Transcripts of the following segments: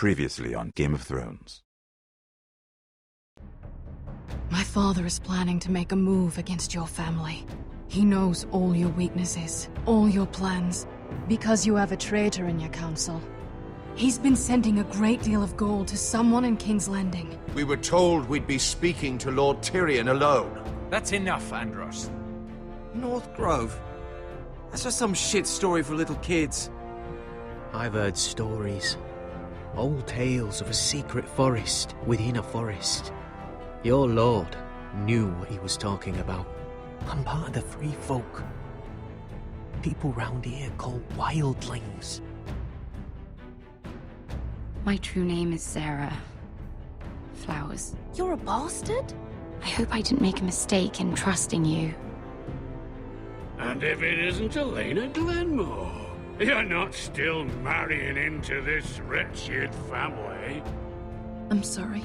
Previously on Game of Thrones. My father is planning to make a move against your family. He knows all your weaknesses, all your plans, because you have a traitor in your council. He's been sending a great deal of gold to someone in King's Landing. We were told we'd be speaking to Lord Tyrion alone. That's enough, Andros. North Grove? That's just some shit story for little kids. I've heard stories. Old tales of a secret forest within a forest. Your lord knew what he was talking about. I'm part of the Free Folk. People round here called wildlings. My true name is Sarah Flowers. You're a bastard? I hope I didn't make a mistake in trusting you. And if it isn't Elena Glenmore, you're not still marrying into this wretched family. I'm sorry.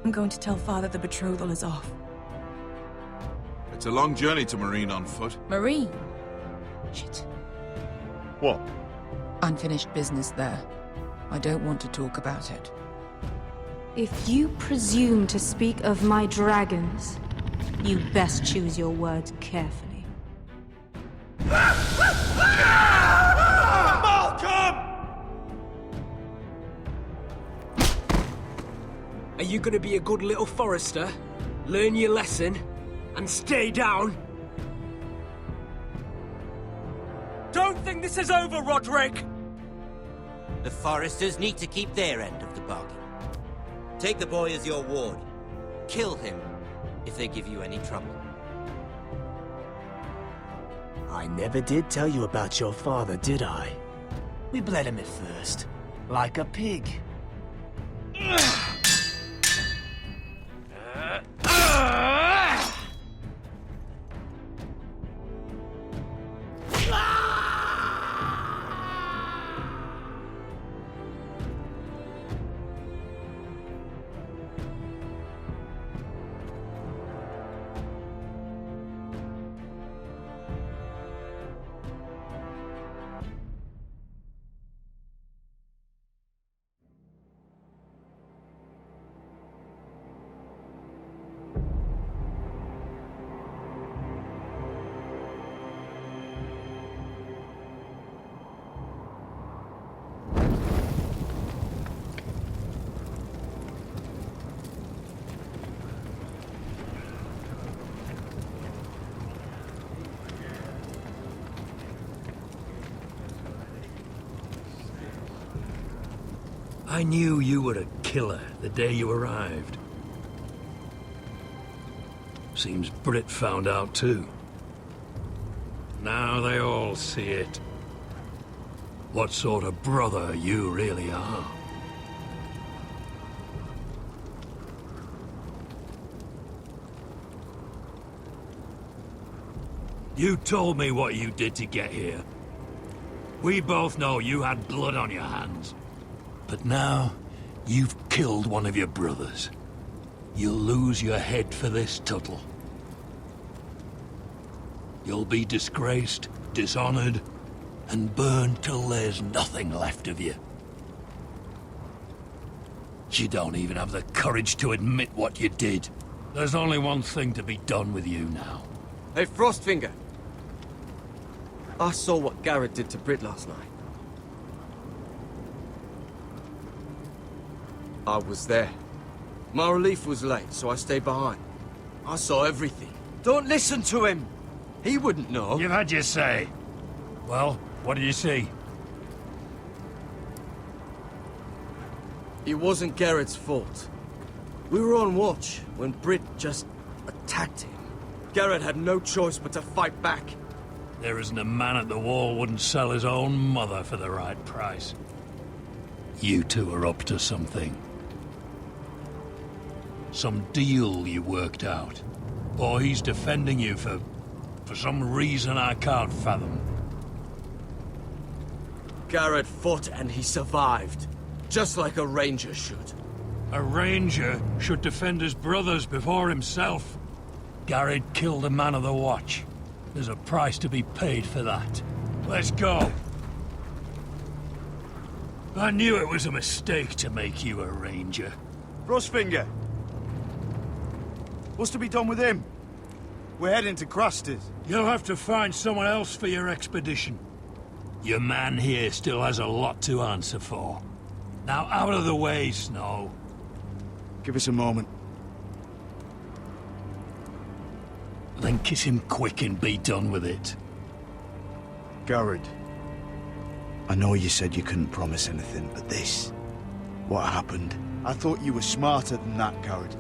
I'm going to tell Father the betrothal is off. It's a long journey to Marine on foot. Marine? Shit. What? Unfinished business there. I don't want to talk about it. If you presume to speak of my dragons, you best choose your words carefully. Malcolm! Are you gonna be a good little forester? Learn your lesson? And stay down? Don't think this is over, Roderick! The Foresters need to keep their end of the bargain. Take the boy as your ward. Kill him if they give you any trouble. I never did tell you about your father, did I? We bled him at first, like a pig. I knew you were a killer the day you arrived. Seems Britt found out too. Now they all see it. What sort of brother you really are. You told me what you did to get here. We both know you had blood on your hands. But now, you've killed one of your brothers. You'll lose your head for this, Tuttle. You'll be disgraced, dishonored, and burned till there's nothing left of you. You don't even have the courage to admit what you did. There's only one thing to be done with you now. Hey, Frostfinger. I saw what Garrett did to Britt last night. I was there. My relief was late, so I stayed behind. I saw everything. Don't listen to him! He wouldn't know. You've had your say. Well, what did you see? It wasn't Garrett's fault. We were on watch when Britt just attacked him. Garrett had no choice but to fight back. There isn't a man at the wall wouldn't sell his own mother for the right price. You two are up to something. Some deal you worked out. Or he's defending you for some reason I can't fathom. Garrett fought and he survived. Just like a ranger should. A ranger should defend his brothers before himself. Garrett killed a man of the Watch. There's a price to be paid for that. Let's go. I knew it was a mistake to make you a ranger. Frostfinger! What's to be done with him? We're heading to Crusters. You'll have to find someone else for your expedition. Your man here still has a lot to answer for. Now out of the way, Snow. Give us a moment. Then kiss him quick and be done with it. Garrett, I know you said you couldn't promise anything, but this... what happened? I thought you were smarter than that, Garrett.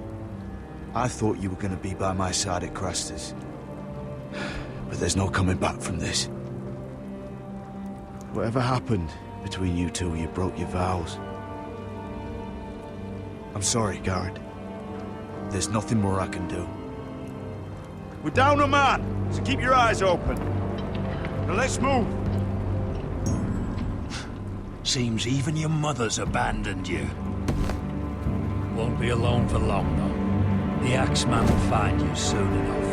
I thought you were going to be by my side at Crusters. But there's no coming back from this. Whatever happened between you two, you broke your vows. I'm sorry, Garrett. There's nothing more I can do. We're down a man, so keep your eyes open. Now let's move. Seems even your mother's abandoned you. Won't be alone for long, though. The Axeman will find you soon enough.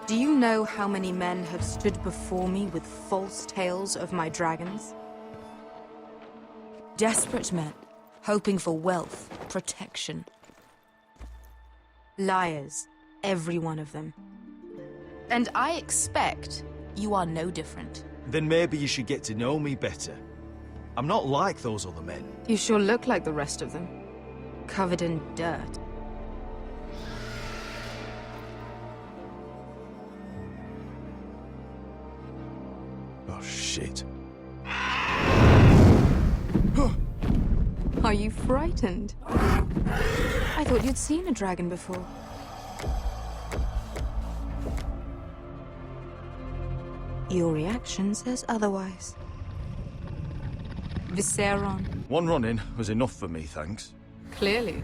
Do you know how many men have stood before me with false tales of my dragons? Desperate men, hoping for wealth, protection. Liars, every one of them. And I expect you are no different. Then maybe you should get to know me better. I'm not like those other men. You sure look like the rest of them. Covered in dirt. Oh, shit. Are you frightened? I thought you'd seen a dragon before. Your reaction says otherwise. Viserion. One run-in was enough for me, thanks. Clearly.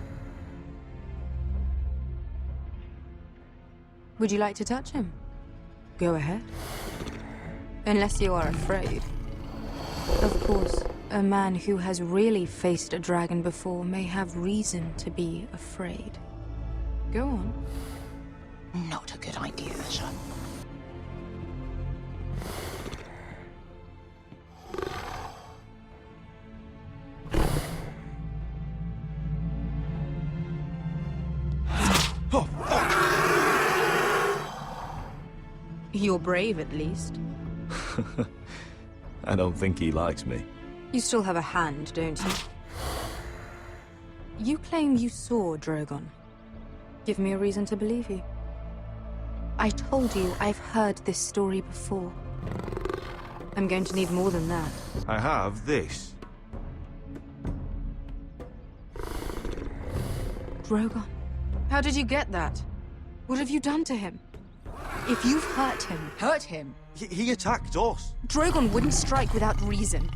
Would you like to touch him? Go ahead. Unless you are afraid. Of course, a man who has really faced a dragon before may have reason to be afraid. Go on. Not a good idea, son. You're brave, at least. I don't think he likes me. You still have a hand, don't you? You claim you saw Drogon. Give me a reason to believe you. I told you I've heard this story before. I'm going to need more than that. I have this. Drogon? How did you get that? What have you done to him? If you've hurt him... Hurt him? He attacked us. Drogon wouldn't strike without reason.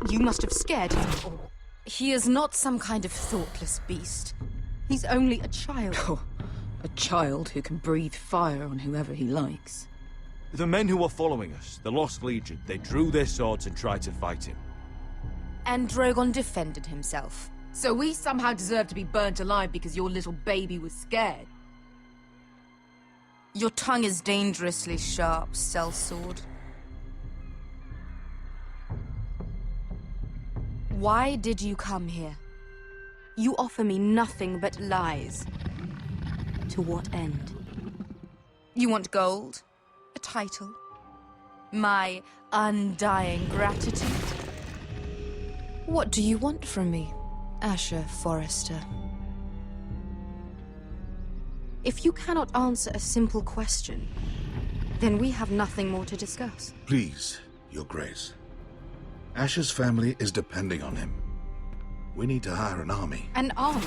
You must have scared him, or... He is not some kind of thoughtless beast. He's only a child. Oh, a child who can breathe fire on whoever he likes. The men who were following us, the Lost Legion, they drew their swords and tried to fight him. And Drogon defended himself. So we somehow deserve to be burnt alive because your little baby was scared? Your tongue is dangerously sharp, sellsword. Why did you come here? You offer me nothing but lies. To what end? You want gold? A title? My undying gratitude? What do you want from me, Asher Forrester? If you cannot answer a simple question, then we have nothing more to discuss. Please, Your Grace. Asher's family is depending on him. We need to hire an army. An army?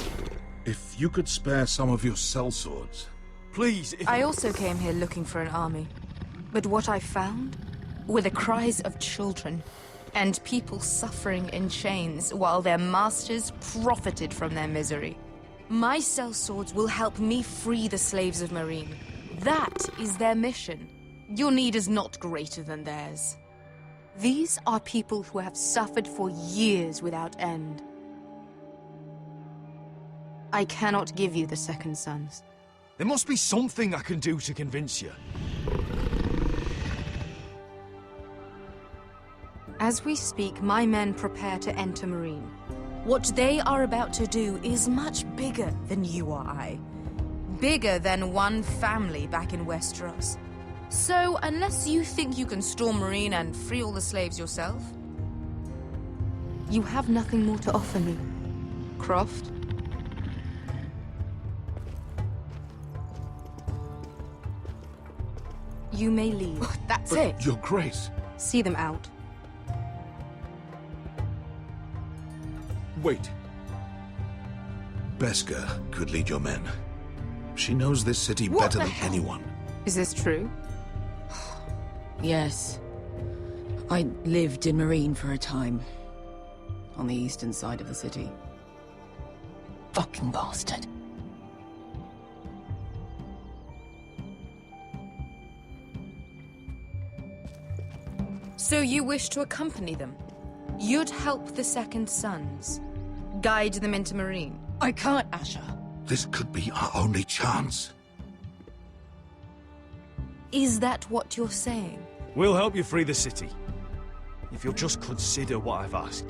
If you could spare some of your sellswords. Please, I also came here looking for an army. But what I found were the cries of children and people suffering in chains while their masters profited from their misery. My sellswords will help me free the slaves of Meereen. That is their mission. Your need is not greater than theirs. These are people who have suffered for years without end. I cannot give you the Second Sons. There must be something I can do to convince you. As we speak, my men prepare to enter Meereen. What they are about to do is much bigger than you or I. Bigger than one family back in Westeros. So, unless you think you can storm Meereen and free all the slaves yourself, you have nothing more to offer me, Croft. You may leave. That's it. Your Grace. See them out. Wait. Beskha could lead your men. She knows this city better than anyone. Is this true? Yes. I lived in Meereen for a time. On the eastern side of the city. Fucking bastard. So you wish to accompany them? You'd help the Second Sons? Guide them into Meereen? I can't, Asher. This could be our only chance. Is that what you're saying? We'll help you free the city. If you'll just consider what I've asked.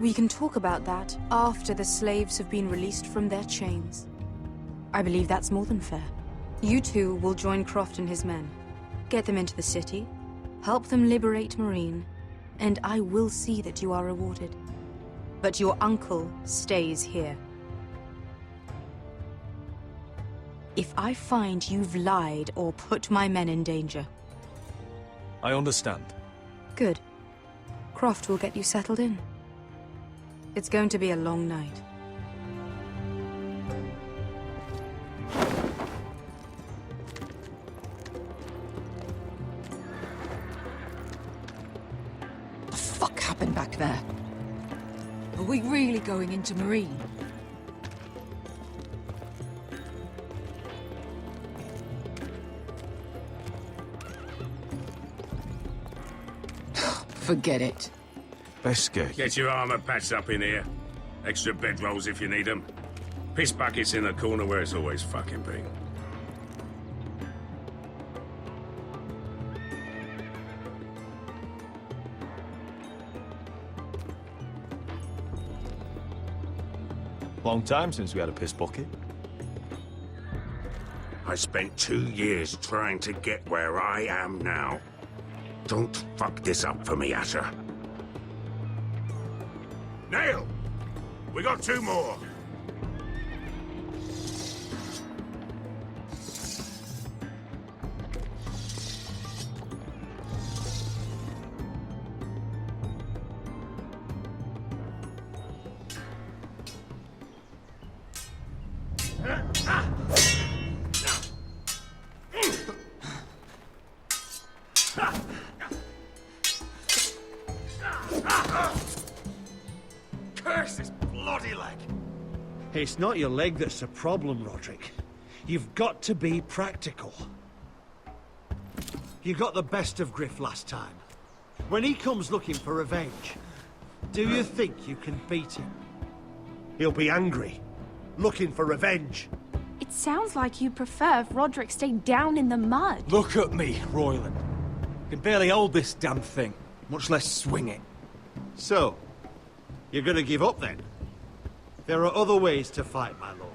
We can talk about that after the slaves have been released from their chains. I believe that's more than fair. You two will join Croft and his men. Get them into the city, help them liberate Meereen, and I will see that you are rewarded. But your uncle stays here. If I find you've lied or put my men in danger... I understand. Good. Croft will get you settled in. It's going to be a long night. What the fuck happened back there? Are we really going into Meereen? Forget it. Beskha. Get your armor patched up in here. Extra bedrolls if you need them. Piss buckets in the corner where it's always fucking been. Long time since we had a piss bucket. I spent 2 years trying to get where I am now. Don't fuck this up for me, Asher. Nail! We got 2 more! It's not your leg that's a problem, Roderick. You've got to be practical. You got the best of Griff last time. When he comes looking for revenge, do you think you can beat him? He'll be angry, looking for revenge. It sounds like you prefer if Roderick stayed down in the mud. Look at me, Royland. I can barely hold this damn thing, much less swing it. So, you're gonna give up then? There are other ways to fight, my lord.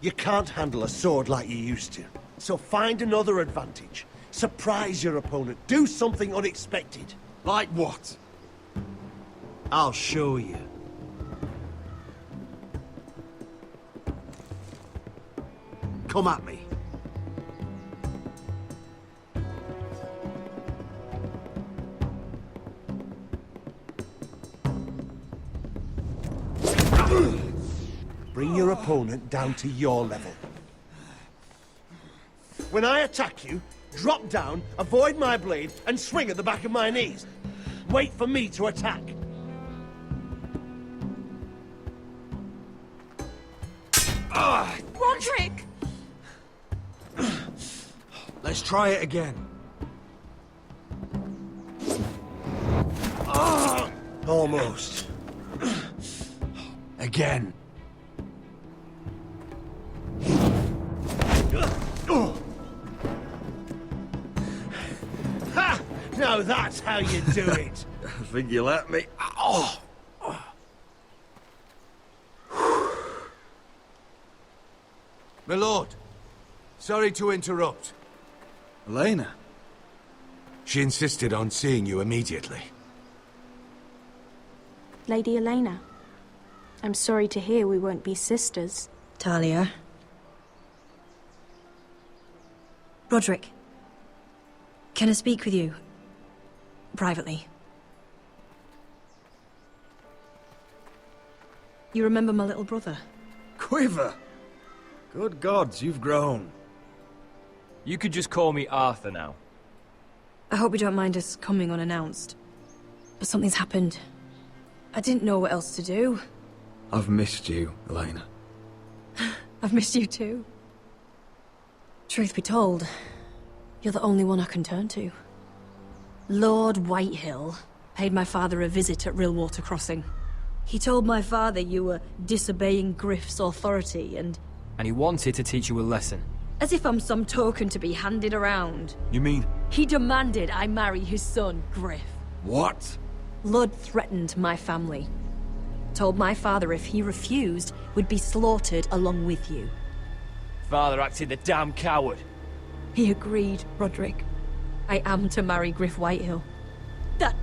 You can't handle a sword like you used to. So find another advantage. Surprise your opponent. Do something unexpected. Like what? I'll show you. Come at me. Bring your opponent down to your level. When I attack you, drop down, avoid my blade, and swing at the back of my knees. Wait for me to attack. Roderick! Let's try it again. Almost. Again. Ha! Now that's how you do it. I think you let me. Oh! My lord, sorry to interrupt. Elena? She insisted on seeing you immediately. Lady Elena, I'm sorry to hear we won't be sisters. Talia. Roderick. Can I speak with you? Privately. You remember my little brother? Quiver! Good gods, you've grown. You could just call me Arthur now. I hope you don't mind us coming unannounced. But something's happened. I didn't know what else to do. I've missed you, Elena. I've missed you too. Truth be told, you're the only one I can turn to. Lord Whitehill paid my father a visit at Rillwater Crossing. He told my father you were disobeying Griff's authority and he wanted to teach you a lesson. as if I'm some token to be handed around. You mean... He demanded I marry his son, Griff. What? Lud threatened my family. Told my father if he refused, we'd be slaughtered along with you. Father acted the damn coward. He agreed, Roderick. I am to marry Griff Whitehill. That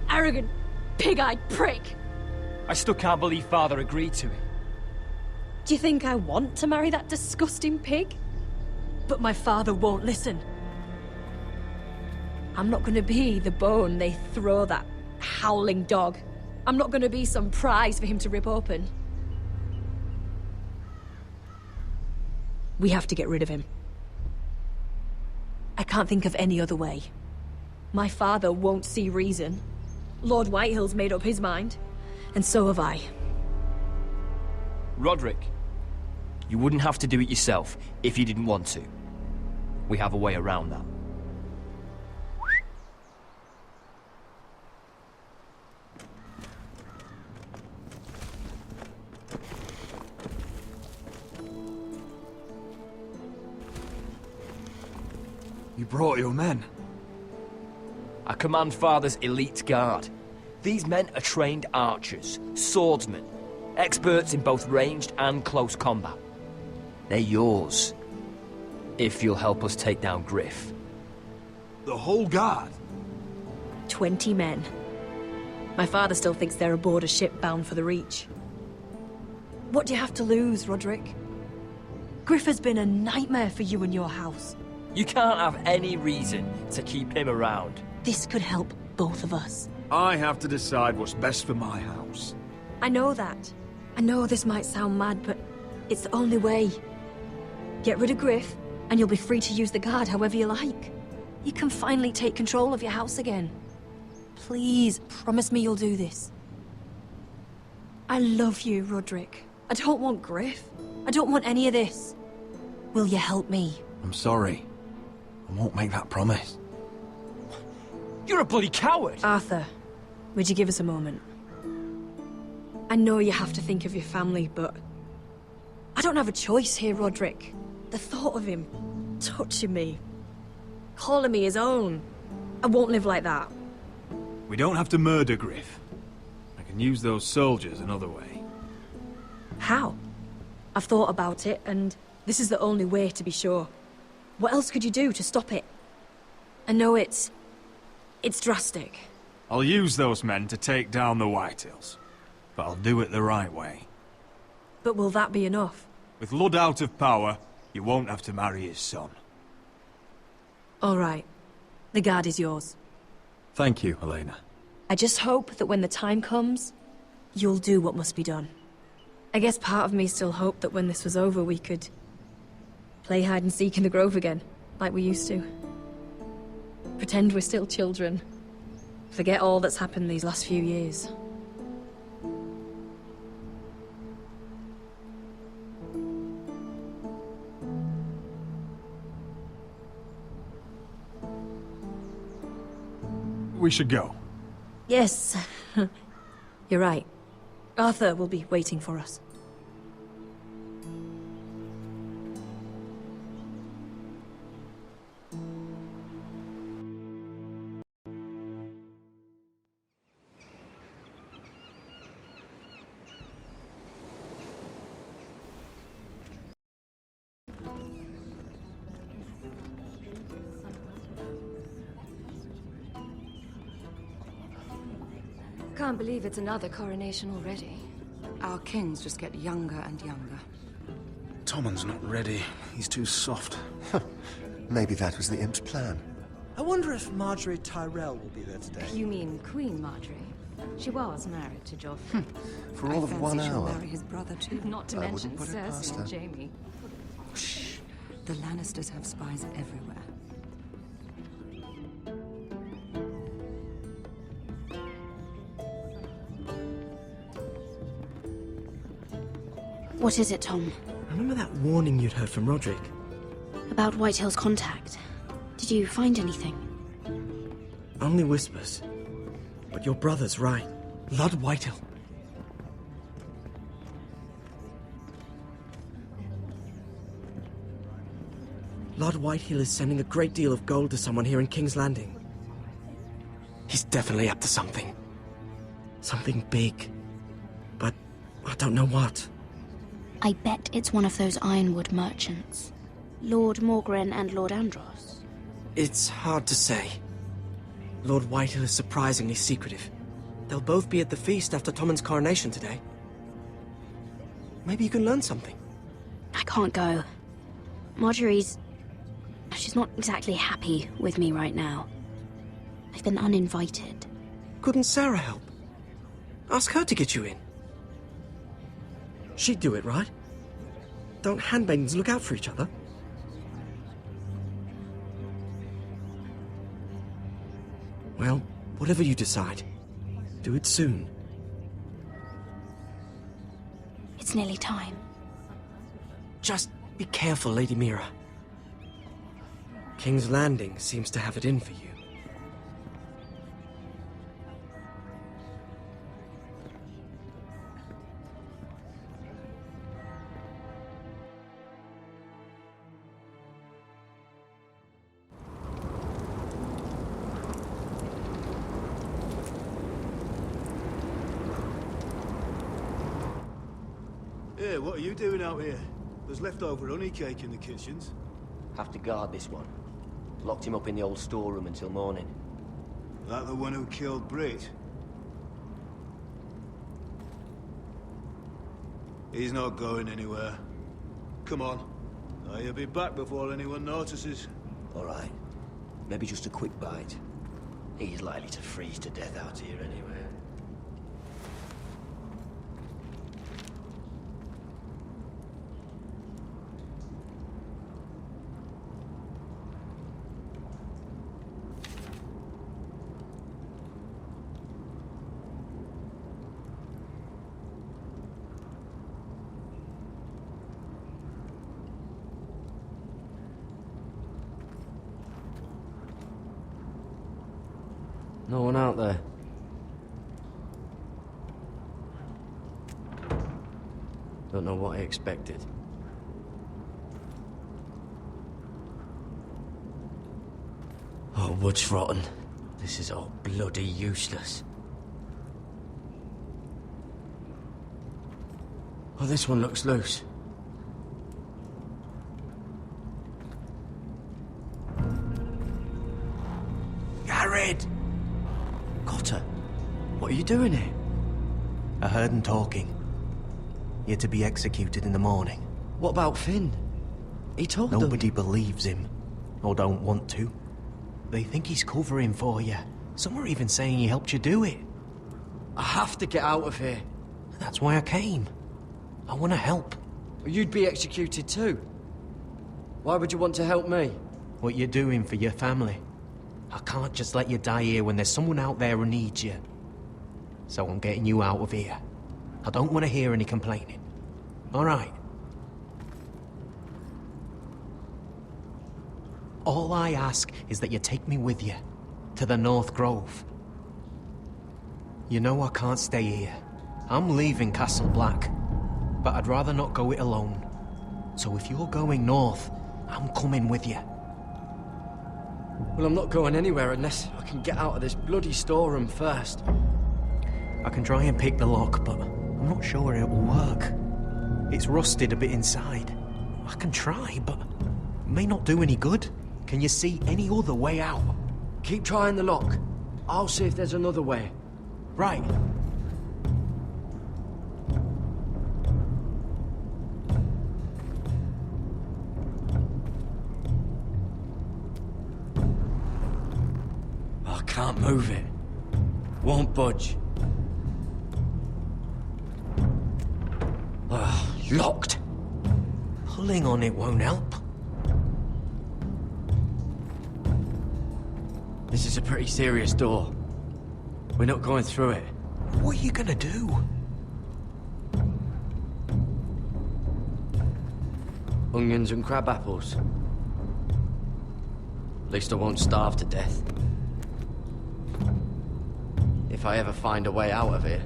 arrogant, pig-eyed prick! I still can't believe Father agreed to it. Do you think I want to marry that disgusting pig? But my father won't listen. I'm not gonna be the bone they throw that howling dog. I'm not gonna be some prize for him to rip open. We have to get rid of him. I can't think of any other way. My father won't see reason. Lord Whitehill's made up his mind, and so have I. Roderick, you wouldn't have to do it yourself if you didn't want to. We have a way around that. You brought your men. I command Father's elite guard. These men are trained archers, swordsmen, experts in both ranged and close combat. They're yours, if you'll help us take down Griff. The whole guard? 20 men. My father still thinks they're aboard a ship bound for the Reach. What do you have to lose, Roderick? Griff has been a nightmare for you and your house. You can't have any reason to keep him around. This could help both of us. I have to decide what's best for my house. I know that. I know this might sound mad, but it's the only way. Get rid of Griff, and you'll be free to use the guard however you like. You can finally take control of your house again. Please, promise me you'll do this. I love you, Roderick. I don't want Griff. I don't want any of this. Will you help me? I'm sorry. I won't make that promise. You're a bloody coward! Arthur, would you give us a moment? I know you have to think of your family, but... I don't have a choice here, Roderick. The thought of him touching me, calling me his own, I won't live like that. We don't have to murder Griff. I can use those soldiers another way. How? I've thought about it, and this is the only way to be sure. What else could you do to stop it? I know it's drastic. I'll use those men to take down the Whitehills, but I'll do it the right way. But will that be enough? With Ludd out of power, you won't have to marry his son. All right. The guard is yours. Thank you, Elena. I just hope that when the time comes, you'll do what must be done. I guess part of me still hoped that when this was over we could play hide and seek in the Grove again, like we used to. Pretend we're still children. Forget all that's happened these last few years. We should go. Yes. You're right. Arthur will be waiting for us. Can't believe it's another coronation already. Our kings just get younger and younger. Tommen's not ready. He's too soft. Maybe that was the imp's plan. I wonder if Marjorie Tyrell will be there today. You mean Queen Marjorie? She was married to Joffrey. For all of 1 she'll hour. marry his brother too. Not to I mention wouldn't put it past Cersei and her. Jaime. Shh. The Lannisters have spies everywhere. What is it, Tom? Remember that warning you'd heard from Roderick? About Whitehill's contact. Did you find anything? Only whispers. But your brother's right. Lord Whitehill. Lord Whitehill is sending a great deal of gold to someone here in King's Landing. He's definitely up to something. Something big. But I don't know what. I bet it's one of those Ironwood merchants. Lord Morgren and Lord Andros. It's hard to say. Lord Whitehill is surprisingly secretive. They'll both be at the feast after Tommen's coronation today. Maybe you can learn something. I can't go. Marjorie's... she's not exactly happy with me right now. I've been uninvited. Couldn't Sarah help? Ask her to get you in. She'd do it, right? Don't handmaidens look out for each other? Well, whatever you decide, do it soon. It's nearly time. Just be careful, Lady Mira. King's Landing seems to have it in for you. Hey, what are you doing out here? There's leftover honey cake in the kitchens. Have to guard this one. Locked him up in the old storeroom until morning. That the one who killed Brit? He's not going anywhere. Come on. He'll be back before anyone notices. All right. Maybe just a quick bite. He's likely to freeze to death out here anyway. No one out there. Don't know what I expected. Oh, wood's rotten. This is all bloody useless. Oh, this one looks loose. Gared! Cotter, what are you doing here? I heard him talking. You're to be executed in the morning. What about Finn? He told them. Nobody believes him, or don't want to. They think he's covering for you. Some are even saying he helped you do it. I have to get out of here. That's why I came. I want to help. You'd be executed too. Why would you want to help me? What you're doing for your family. I can't just let you die here when there's someone out there who needs you. So I'm getting you out of here. I don't want to hear any complaining. All right? All I ask is that you take me with you to the North Grove. You know I can't stay here. I'm leaving Castle Black, but I'd rather not go it alone. So if you're going north, I'm coming with you. Well, I'm not going anywhere unless I can get out of this bloody storeroom first. I can try and pick the lock, but I'm not sure it will work. It's rusted a bit inside. I can try, but it may not do any good. Can you see any other way out? Keep trying the lock. I'll see if there's another way. Right. I can't move it. Won't budge. Locked. Pulling on it won't help. This is a pretty serious door. We're not going through it. What are you gonna do? Onions and crab apples. At least I won't starve to death. If I ever find a way out of here.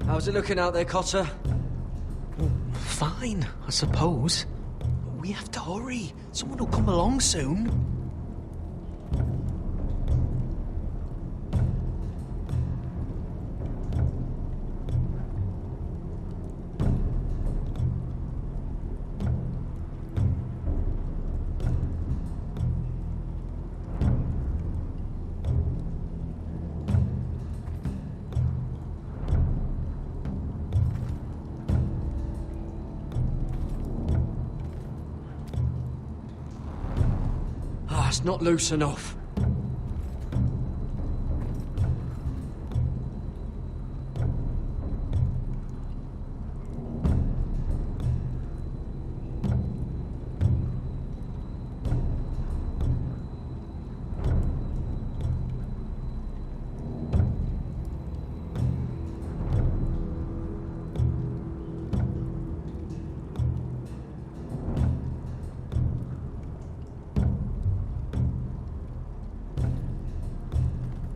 How's it looking out there, Cotter? Fine, I suppose. But we have to hurry. Someone will come along soon. It's not loose enough.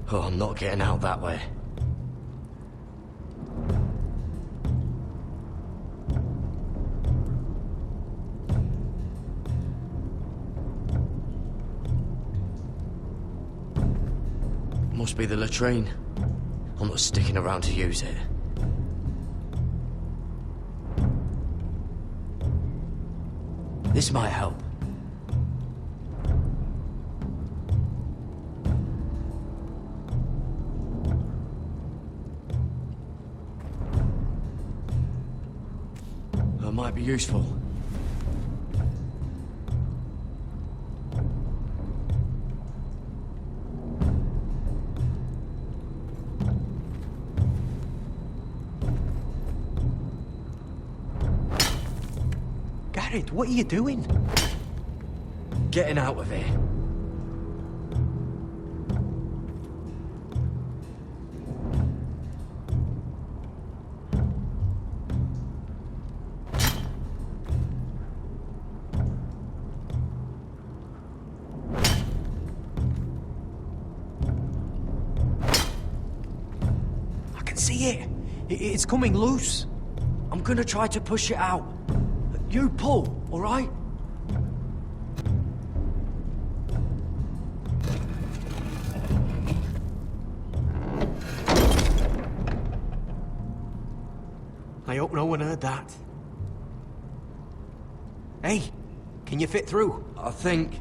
Oh, I'm not getting out that way. Must be the latrine. I'm not sticking around to use it. This might help. Might be useful. Gared, what are you doing? Getting out of here. see it? It's coming loose. I'm gonna try to push it out. You pull, all right? I hope no one heard that. Hey, can you fit through? I think...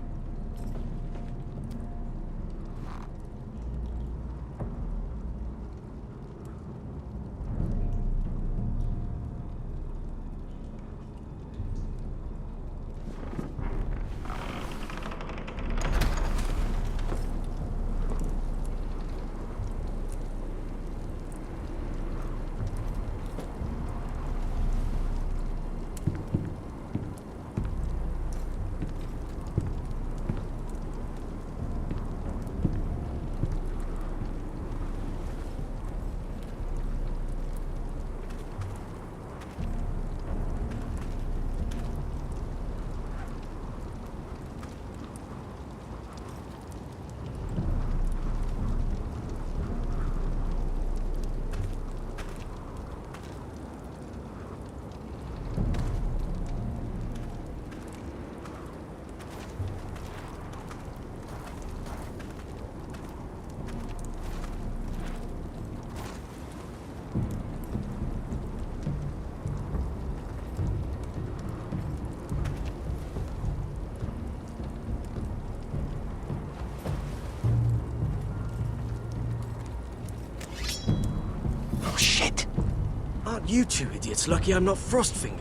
Aren't you two idiots lucky I'm not Frostfinger?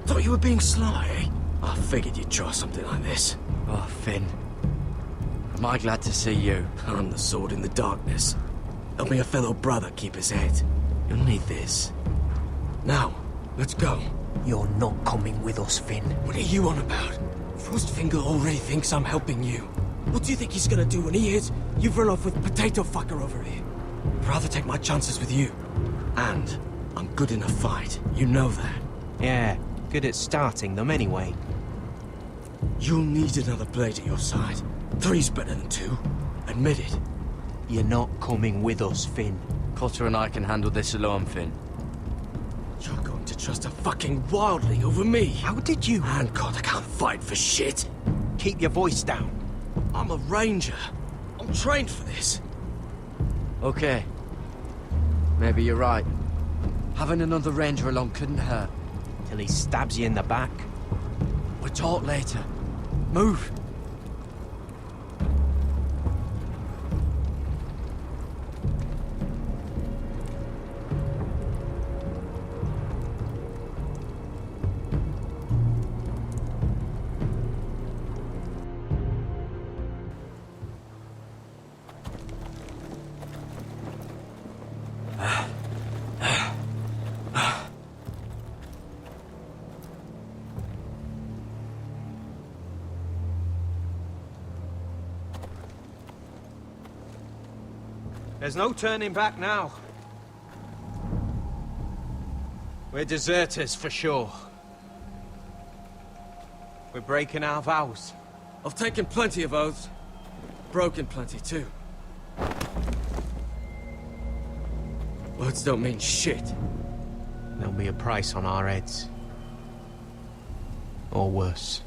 Thought you were being sly, eh? I figured you'd try something like this. Oh, Finn. Am I glad to see you? I'm the sword in the darkness. Help me a fellow brother keep his head. You'll need this. Now, let's go. You're not coming with us, Finn. What are you on about? Frostfinger already thinks I'm helping you. What do you think he's gonna do when he hears you've run off with Potato Fucker over here? I'd rather take my chances with you. And I'm good in a fight. You know that. Yeah, good at starting them anyway. You'll need another blade at your side. 3's better than 2. Admit it. You're not coming with us, Finn. Cotter and I can handle this alone, Finn. You're going to trust a fucking wildling over me. How did you? And God, I can't fight for shit. Keep your voice down. I'm a ranger. I'm trained for this. Okay. Maybe you're right. Having another ranger along couldn't hurt. Till he stabs you in the back. We'll talk later. Move! There's no turning back now. We're deserters for sure. We're breaking our vows. I've taken plenty of oaths. Broken plenty too. Words don't mean shit. There'll be a price on our heads. Or worse.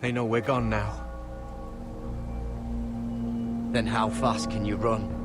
They know we're gone now. Then how fast can you run?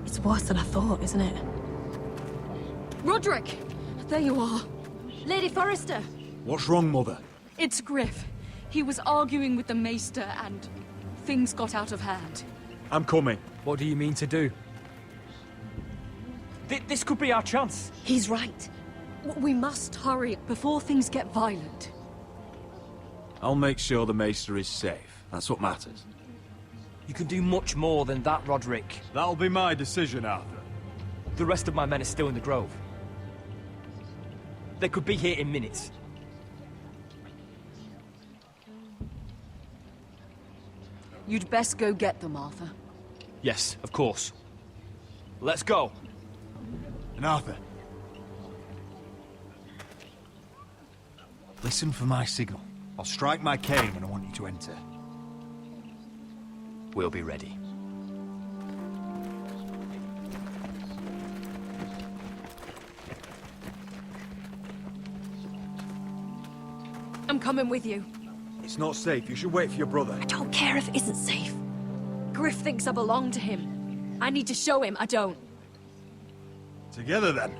It's worse than I thought, isn't it? Roderick! There you are. Lady Forrester, What's wrong, Mother? It's Griff. He was arguing with the Maester and things got out of hand. I'm coming. What do you mean to do? This could be our chance. He's right. We must hurry before things get violent. I'll make sure the Maester is safe. That's what matters. You can do much more than that, Roderick. That'll be my decision, Arthur. The rest of my men are still in the Grove. They could be here in minutes. You'd best go get them, Arthur. Yes, of course. Let's go. And Arthur, listen for my signal. I'll strike my cane and I want you to enter. We'll be ready. I'm coming with you. It's not safe. You should wait for your brother. I don't care if it isn't safe. Griff thinks I belong to him. I need to show him I don't. Together, then.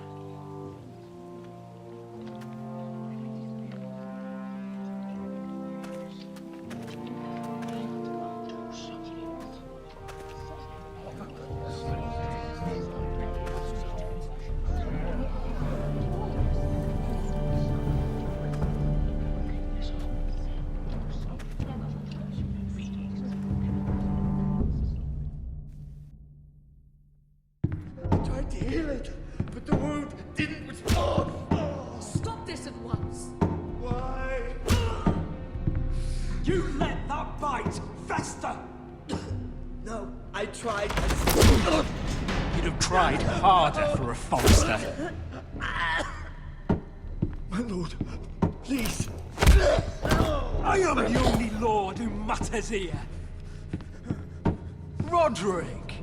Tried to heal it, but the wound didn't respond. Stop this at once. Why? You let that bite fester! No, I tried. You'd have tried harder for a Forester. My lord, please. I am the only lord who matters here. Roderick!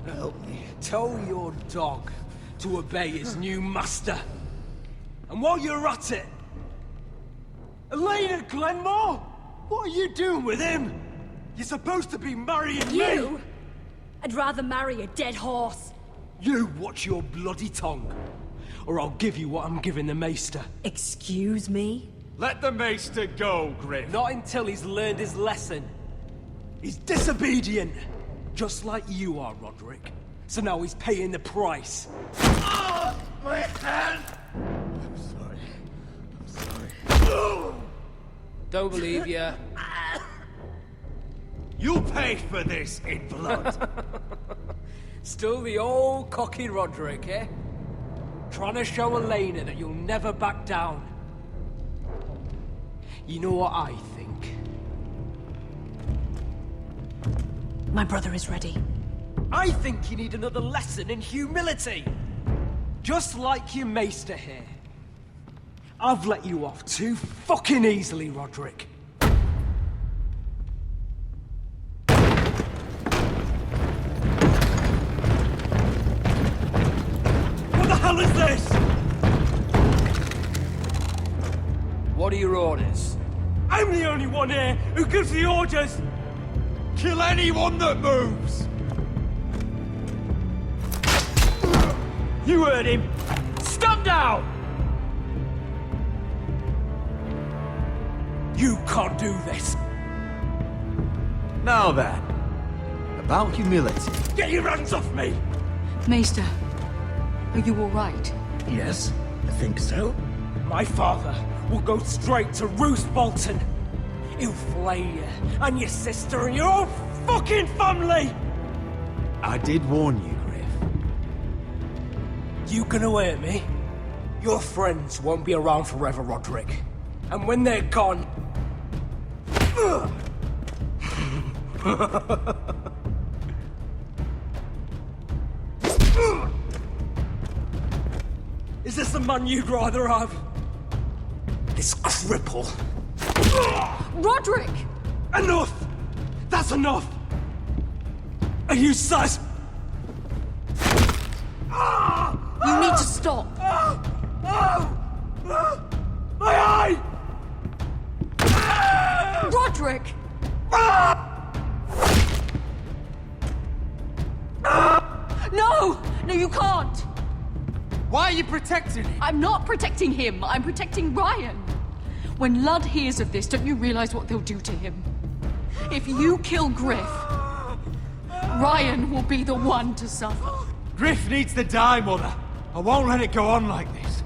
Help me. Tell your dog to obey his new master. And while you're at it... Elena Glenmore? What are you doing with him? You're supposed to be marrying me! You? I'd rather marry a dead horse. You watch your bloody tongue, or I'll give you what I'm giving the Maester. Excuse me? Let the Maester go, Griff. Not until he's learned his lesson. He's disobedient, just like you are, Roderick. So now he's paying the price. Oh, my hand! I'm sorry. I'm sorry. Don't believe you. You paid for this in blood. Still the old cocky Roderick, eh? Trying to show Elena that you'll never back down. You know what I think? My brother is ready. I think you need another lesson in humility. Just like your Maester here. I've let you off too fucking easily, Roderick. What the hell is this? What are your orders? I'm the only one here who gives the orders! Kill anyone that moves! You heard him! Stand down! You can't do this! Now then, about humility. Get your hands off me! Maester, are you all right? Yes, I think so. My father will go straight to Roose Bolton. He'll flay you, and your sister, and your whole fucking family! I did warn you, Griff. You gonna hurt me? Your friends won't be around forever, Roderick. And when they're gone... Is this the man you'd rather have? This cripple. Roderick! Enough! That's enough! Are you sus? You need to stop. My eye! Roderick! No! No, you can't! Why are you protecting him? I'm not protecting him. I'm protecting Ryan. When Ludd hears of this, don't you realize what they'll do to him? If you kill Griff, Ryan will be the one to suffer. Griff needs to die, Mother. I won't let it go on like this.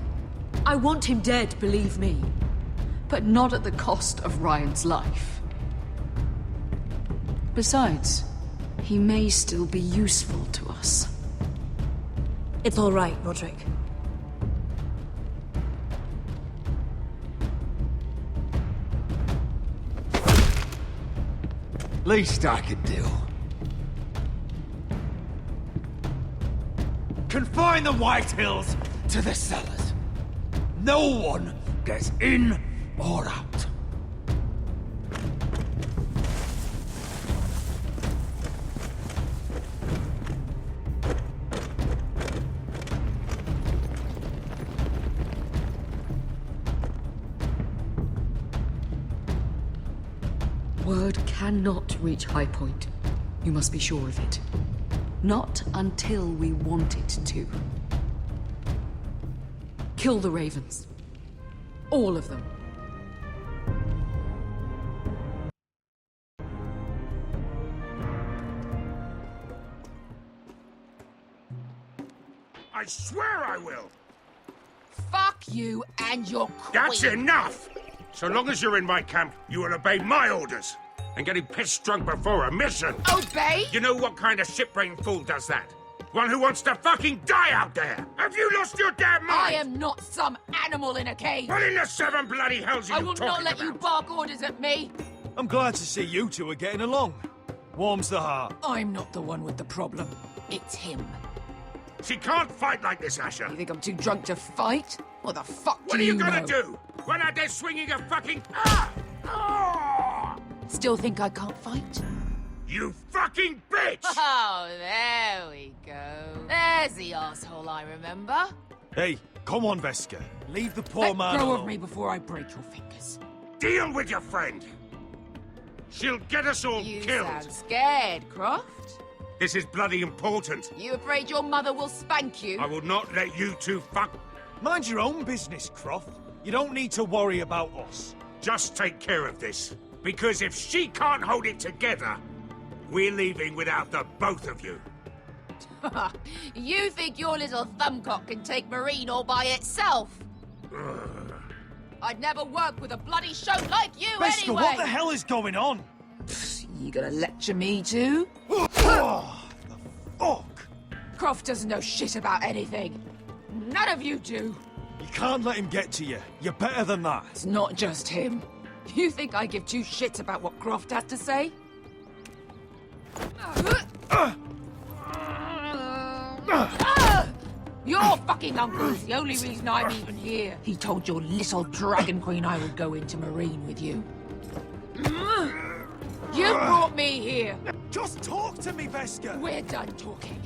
I want him dead, believe me. But not at the cost of Ryan's life. Besides, he may still be useful to us. It's all right, Roderick. Least I could do. Confine the White Hills to the cellars. No one gets in or out. Word cannot reach High Point. You must be sure of it. Not until we want it to. Kill the Ravens. All of them. I swear I will! Fuck you and your queen. That's enough! So long as you're in my camp, you will obey my orders. And getting pissed drunk before a mission. Obey? You know what kind of shitbrain fool does that? One who wants to fucking die out there! Have you lost your damn mind? I am not some animal in a cage. What in the seven bloody hells are I you will talking not let about? you bark orders at me. I'm glad to see you two are getting along. Warms the heart. I'm not the one with the problem. It's him. She can't fight like this, Asher. You think I'm too drunk to fight? What the fuck What do are you know? gonna do? Run out there swinging a fucking... Still think I can't fight? You fucking bitch! Oh, there we go. There's the asshole I remember. Hey, come on, Veska. Leave the poor man Let go alone. of me before I break your fingers. Deal with your friend. She'll get us all You killed. sound scared, Croft. This is bloody important. You afraid your mother will spank you? I will not let you two fuck... Mind your own business, Croft. You don't need to worry about us. Just take care of this. Because if she can't hold it together, we're leaving without the both of you. You think your little thumbcock can take Marine all by itself? I'd never work with a bloody show like you Veska, anyway! what the hell is going on? You gonna lecture me too? Oh, the fuck? Croft doesn't know shit about anything. None of you do. You can't let him get to you. You're better than that. It's not just him. You think I give two shits about what Croft has to say? Your fucking uncle is the only reason I'm even here. He told your little dragon queen I would go into Marine with you. You brought me here. Just talk to me, Veska. We're done talking.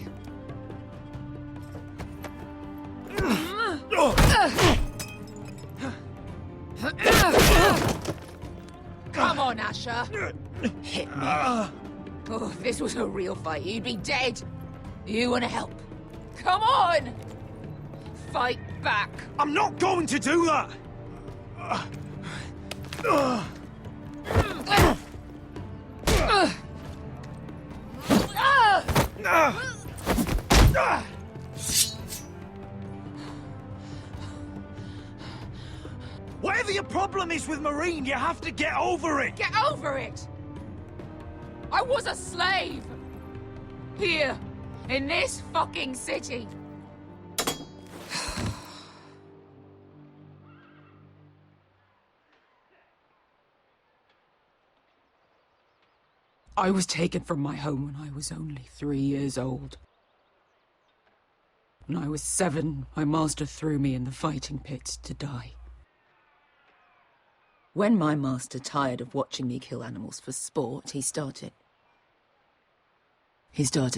Come on, Asher. Hit me. Oh, if this was a real fight, you'd be dead. You want to help? Come on! Fight back. I'm not going to do that! Whatever your problem is with Marine, you have to get over it! Get over it! I was a slave! Here, in this fucking city. I was taken from my home when I was only 3 years old. When I was 7, my master threw me in the fighting pits to die. When my master tired of watching me kill animals for sport, he started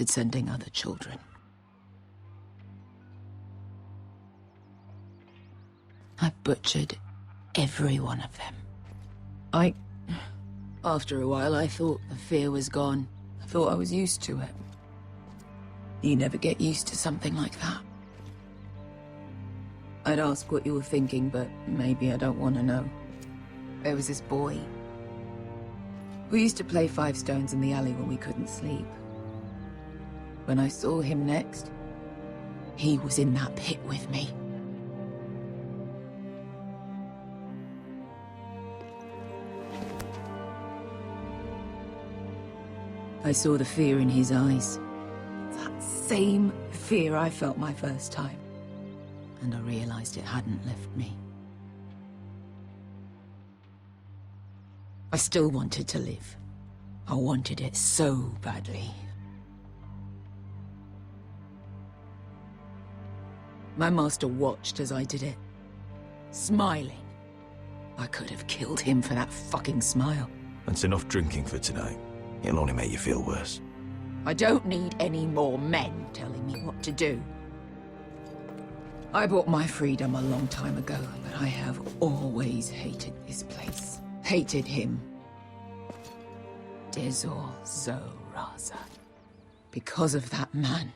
sending other children. I butchered every one of them. After a while, I thought the fear was gone. I thought I was used to it. You never get used to something like that. I'd ask what you were thinking, but maybe I don't want to know. there was this boy. We used to play Five Stones in the alley when we couldn't sleep. When I saw him next, he was in that pit with me. I saw the fear in his eyes. That same fear I felt my first time. And I realized it hadn't left me. I still wanted to live. I wanted it so badly. My master watched as I did it, smiling. I could have killed him for that fucking smile. That's enough drinking for tonight. It'll only make you feel worse. I don't need any more men telling me what to do. I bought my freedom a long time ago, but I have always hated this place. Hated him. Dezor Zo Raza. Because of that man.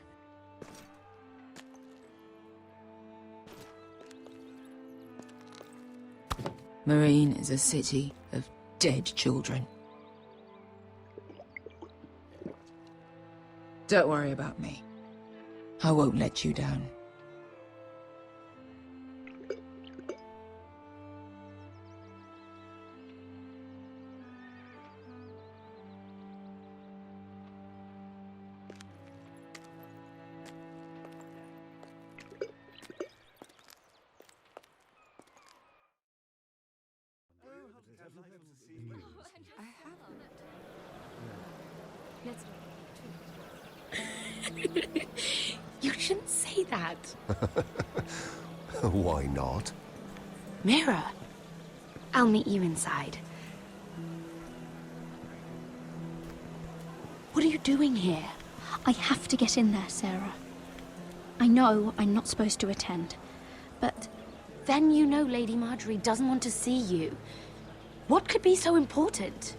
Marine is a city of dead children. Don't worry about me. I won't let you down. You shouldn't say that. Why not? Mira, I'll meet you inside. What are you doing here? I have to get in there, Sarah. I know I'm not supposed to attend, but then you know Lady Marjorie doesn't want to see you. What could be so important?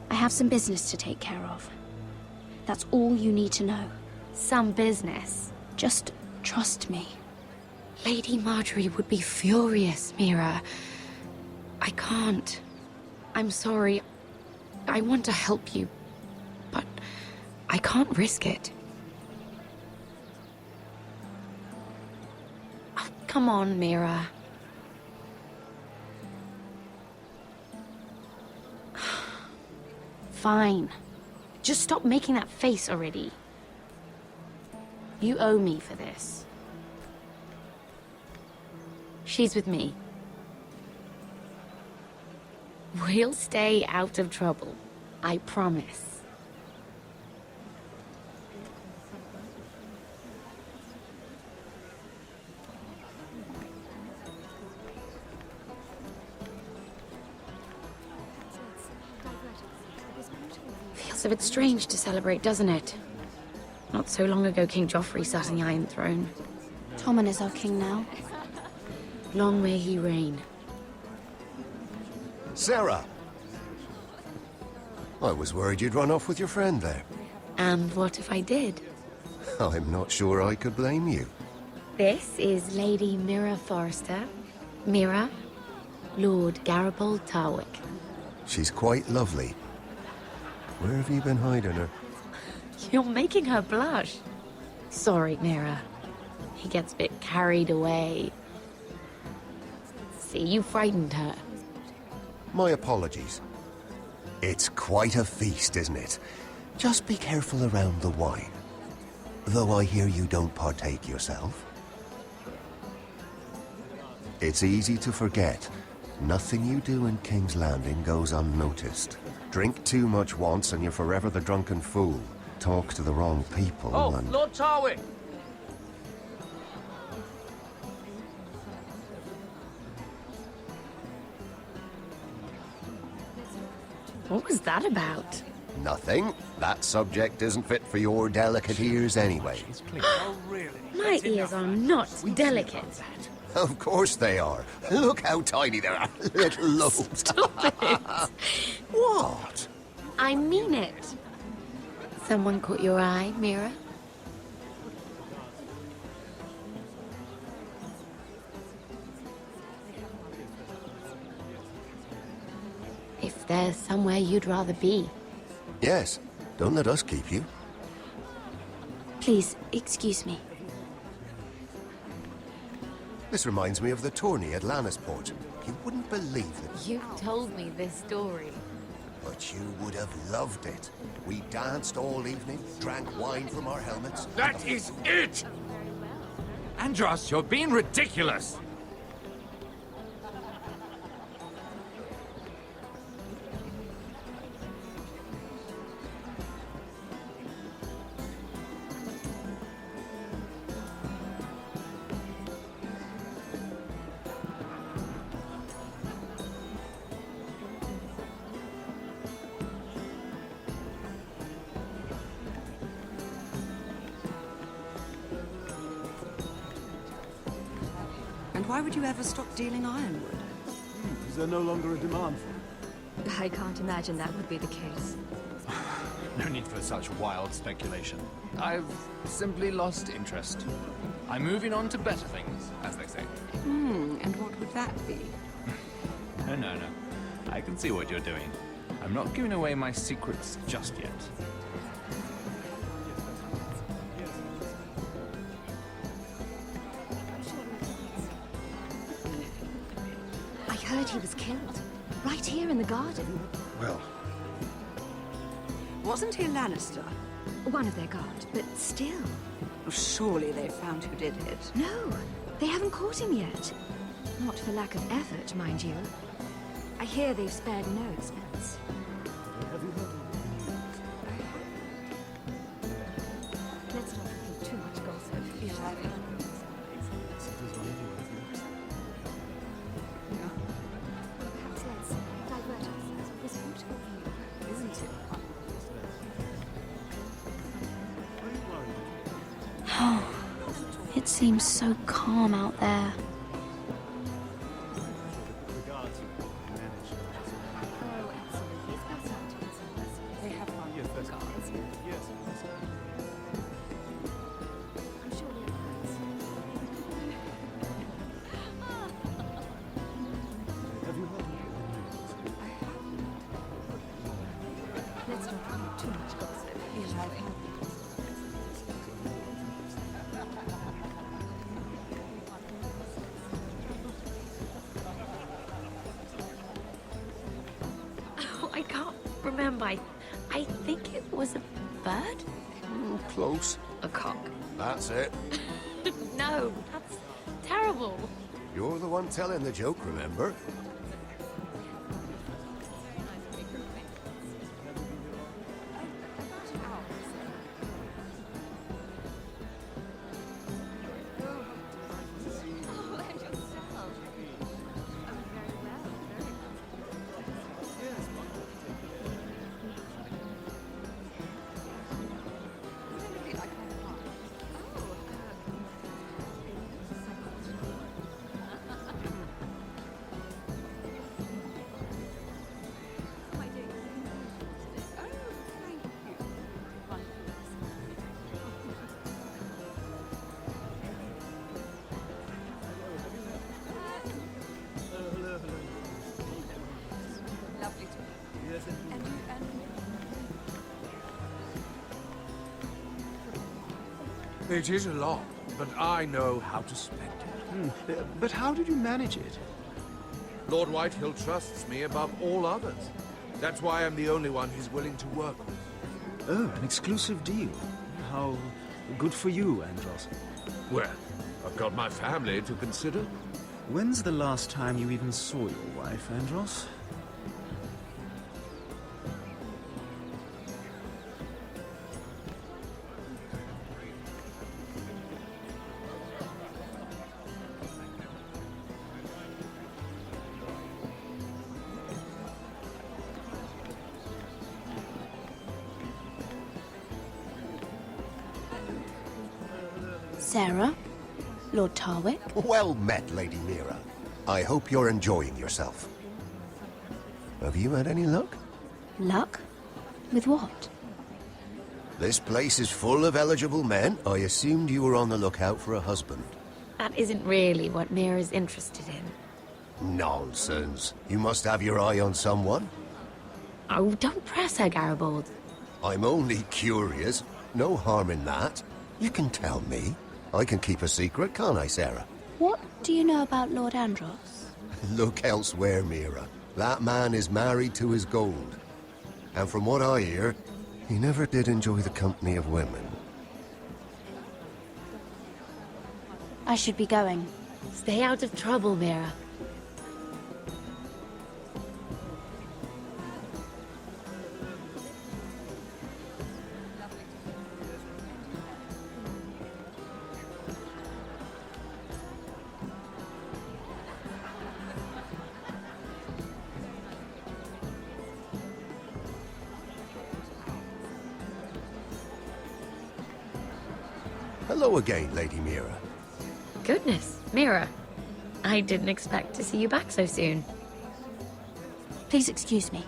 I have some business to take care of. That's all you need to know. Some business. Just trust me. Lady Marjorie would be furious, Mira. I can't. I'm sorry. I want to help you, but I can't risk it. Oh, come on, Mira. Fine. Just stop making that face already. You owe me for this. She's with me. We'll stay out of trouble. I promise. Feels a bit strange to celebrate, doesn't it? Not so long ago, King Joffrey sat on the Iron Throne. Tommen is our king now. Long may he reign. Sarah! I was worried you'd run off with your friend there. And what if I did? I'm not sure I could blame you. This is Lady Mira Forrester. Mira, Lord Garibald Tarwick. She's quite lovely. Where have you been hiding her? You're making her blush. Sorry, Mira. He gets a bit carried away. See, you frightened her. My apologies. It's quite a feast, isn't it? Just be careful around the wine. Though I hear you don't partake yourself. It's easy to forget. Nothing you do in King's Landing goes unnoticed. Drink too much once and you're forever the drunken fool. Talk to the wrong people and... Lord Tarwick! What was that about? Nothing. That subject isn't fit for your delicate ears anyway. My ears are not delicate. Of course they are. Look how tiny they are. Little lobes. Stop it. What? I mean it. Someone caught your eye, Mira? if there's somewhere you'd rather be. Yes. Don't let us keep you. Please, excuse me. This reminds me of the tourney at Lannisport. You wouldn't believe it. You've told me this story. But you would have loved it. We danced all evening, drank wine from our helmets. That is it! Andros, you're being ridiculous! And why would you ever stop dealing ironwood? Is there no longer a demand for it? I can't imagine that would be the case. No need for such wild speculation. I've simply lost interest. I'm moving on to better things, as they say. And what would that be? No. I can see what you're doing. I'm not giving away my secrets just yet. I heard he was killed. Right here in the garden. Well, Wasn't he a Lannister? One of their guard, but still. Surely they found who did it. No, they haven't caught him yet. Not for lack of effort, mind you. I hear they've spared no expense. Let's not repeat too much gossip. Perhaps let's divert ourselves with this beautiful view, isn't it? Oh, it seems so calm out there. Let's not repeat too much gossip. Oh, I can't remember. I think it was a bird? Close. A cock. That's it. No, that's terrible. You're the one telling the joke, remember? It is a lot, but I know how to spend it. But how did you manage it? Lord Whitehill trusts me above all others. That's why I'm the only one he's willing to work with. Oh, an exclusive deal. How good for you, Andros. Well, I've got my family to consider. When's the last time you even saw your wife, Andros? Sarah? Lord Tarwick? Well met, Lady Mira. I hope you're enjoying yourself. Have you had any luck? Luck? With what? This place is full of eligible men. I assumed you were on the lookout for a husband. That isn't really what Mira's interested in. Nonsense. You must have your eye on someone. Oh, don't press her, Garibaldi. I'm only curious. No harm in that. You can tell me. I can keep a secret, can't I, Sarah? What do you know about Lord Andros? Look elsewhere, Mira. That man is married to his gold. And from what I hear, he never did enjoy the company of women. I should be going. Stay out of trouble, Mira. Hello again, Lady Mira. Goodness, Mira. I didn't expect to see you back so soon. Please excuse me.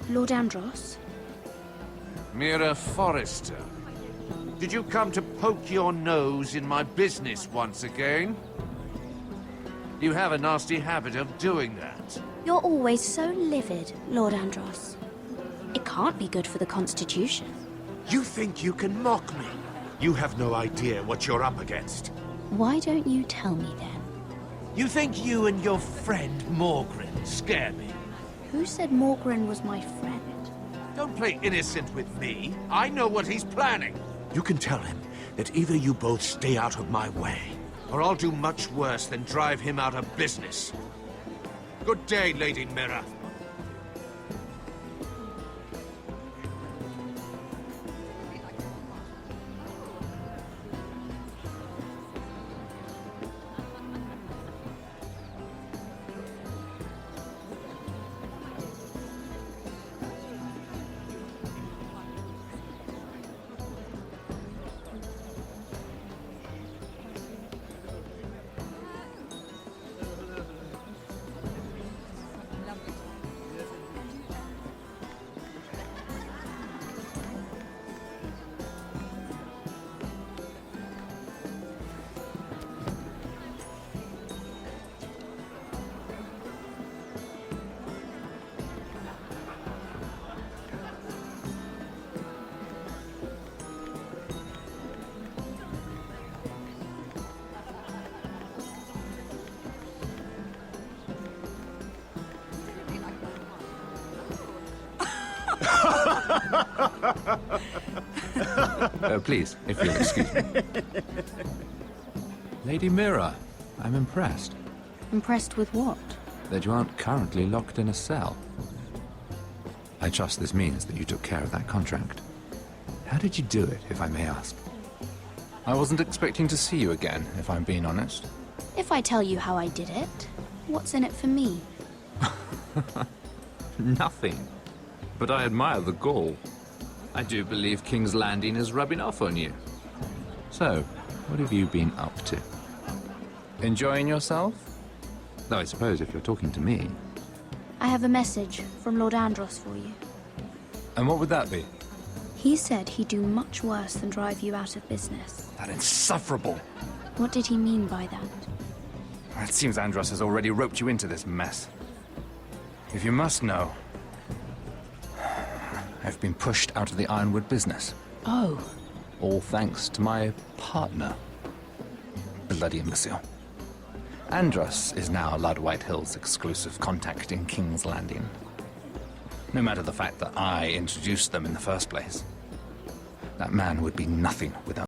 Lord Andros? Mira Forrester. Did you come to poke your nose in my business once again? You have a nasty habit of doing that. You're always so livid, Lord Andros. It can't be good for the Constitution. You think you can mock me? You have no idea what you're up against. Why don't you tell me then? You think you and your friend Morgren scare me? Who said Morgren was my friend? Don't play innocent with me. I know what he's planning. You can tell him that either you both stay out of my way, or I'll do much worse than drive him out of business. Good day, Lady Mira. Please, if you'll excuse me. Lady Mira, I'm impressed Impressed with what? that you aren't currently locked in a cell. I trust this means that you took care of that contract. How did you do it, if I may ask? I wasn't expecting to see you again, if I'm being honest. If I tell you how I did it, what's in it for me? Nothing. But I admire the gall. I do believe King's Landing is rubbing off on you. So, what have you been up to? Enjoying yourself? Though I suppose if you're talking to me. I have a message from Lord Andros for you. And what would that be? He said he'd do much worse than drive you out of business. That insufferable! What did he mean by that? It seems Andros has already roped you into this mess. If you must know, I've been pushed out of the Ironwood business. Oh. All thanks to my partner. Bloody imbecile. Andros is now Lord Whitehill's exclusive contact in King's Landing. No matter the fact that I introduced them in the first place. That man would be nothing without